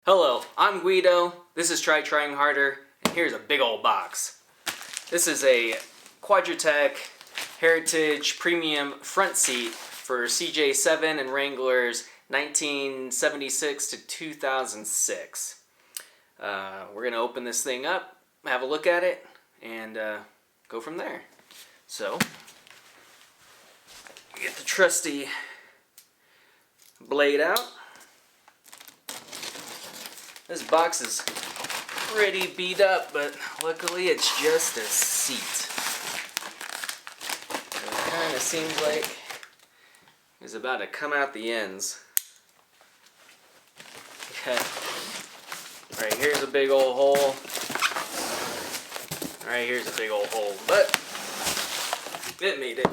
Hello, I'm Guido, this is Trying Harder, and here's a big old box. This is a Quadratec Heritage Premium front seat for CJ7 and Wranglers 1976 to 2006. We're going to open this thing up, have a look at it, and go from there. So, get the trusty blade out. This box is pretty beat up, but luckily it's just a seat. It kind of seems like it's about to come out the ends. Okay. Right here's a big old hole. Right here's a big old hole, but it made it.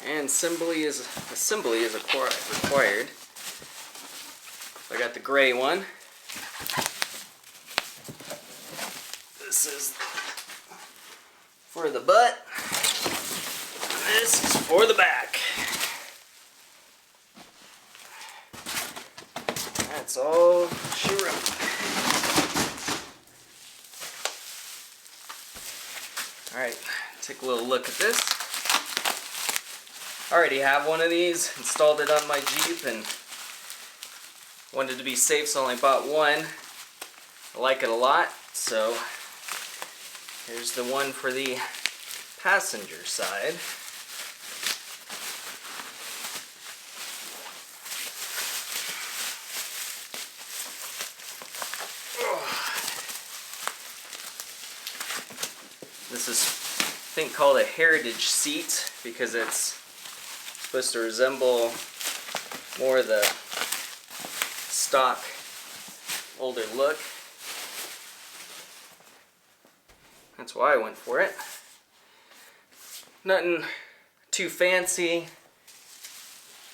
And assembly is required. I got the gray one. This is for the butt. This is for the back. That's all she wrote. Alright, take a little look at this. I already have one of these, installed it on my Jeep, and wanted to be safe, so I only bought one. I like it a lot, so here's the one for the passenger side. This is, I think, called a heritage seat because it's supposed to resemble more of the stock older look. That's why I went for it. Nothing too fancy.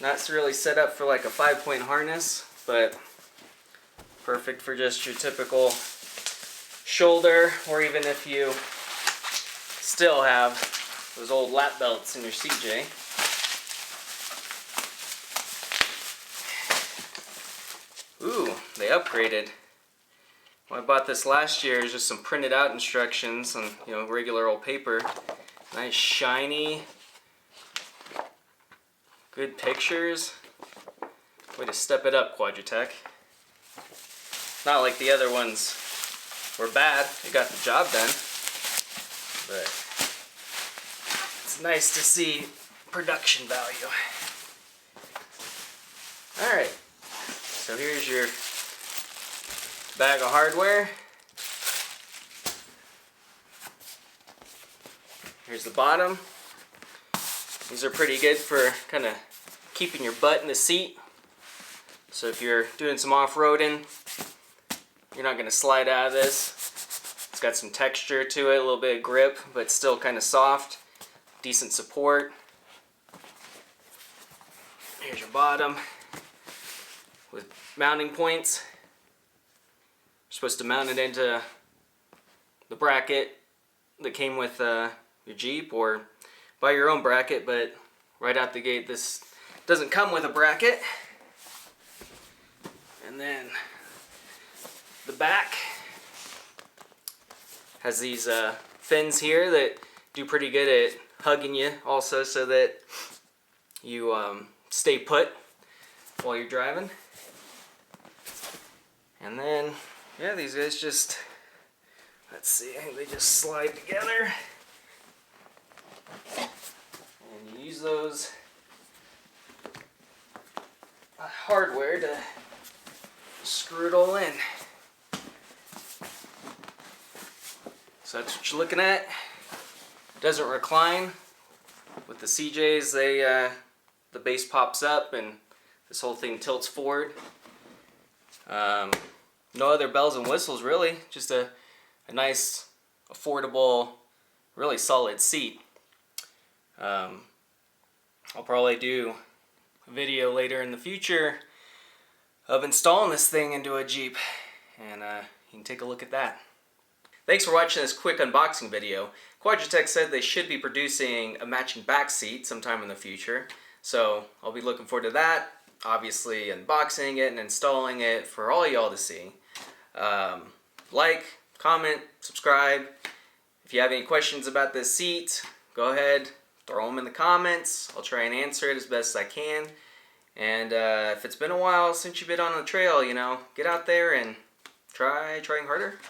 Not really set up for like a 5-point harness, but perfect for just your typical shoulder, or even if you still have those old lap belts in your CJ. Ooh, they upgraded. When I bought this last year, it was just some printed out instructions on, regular old paper. Nice shiny, good pictures. Way to step it up, Quadratec. Not like the other ones were bad, they got the job done. But it's nice to see production value. Alright. So here's your bag of hardware. Here's the bottom. These are pretty good for kind of keeping your butt in the seat. So if you're doing some off-roading, you're not going to slide out of this. It's got some texture to it, a little bit of grip, but still kind of soft. Decent support. Here's your bottom with mounting points. You're supposed to mount it into the bracket that came with your Jeep, or buy your own bracket, but right out the gate this doesn't come with a bracket. And then the back has these fins here that do pretty good at hugging you also, so that you stay put while you're driving. And then, yeah, these guys just, let's see, I think they just slide together. And you use those hardware to screw it all in. So that's what you're looking at. Doesn't recline. With the CJs, the base pops up and this whole thing tilts forward. No other bells and whistles really, just a nice, affordable, really solid seat. I'll probably do a video later in the future of installing this thing into a Jeep, and you can take a look at that. Thanks for watching this quick unboxing video. Quadratec said they should be producing a matching back seat sometime in the future, so I'll be looking forward to that. Obviously unboxing it and installing it for all y'all to see. Like, comment, subscribe. If you have any questions about this seat, go ahead, throw them in the comments. I'll try and answer it as best I can. And if it's been a while since you've been on the trail, get out there and trying harder.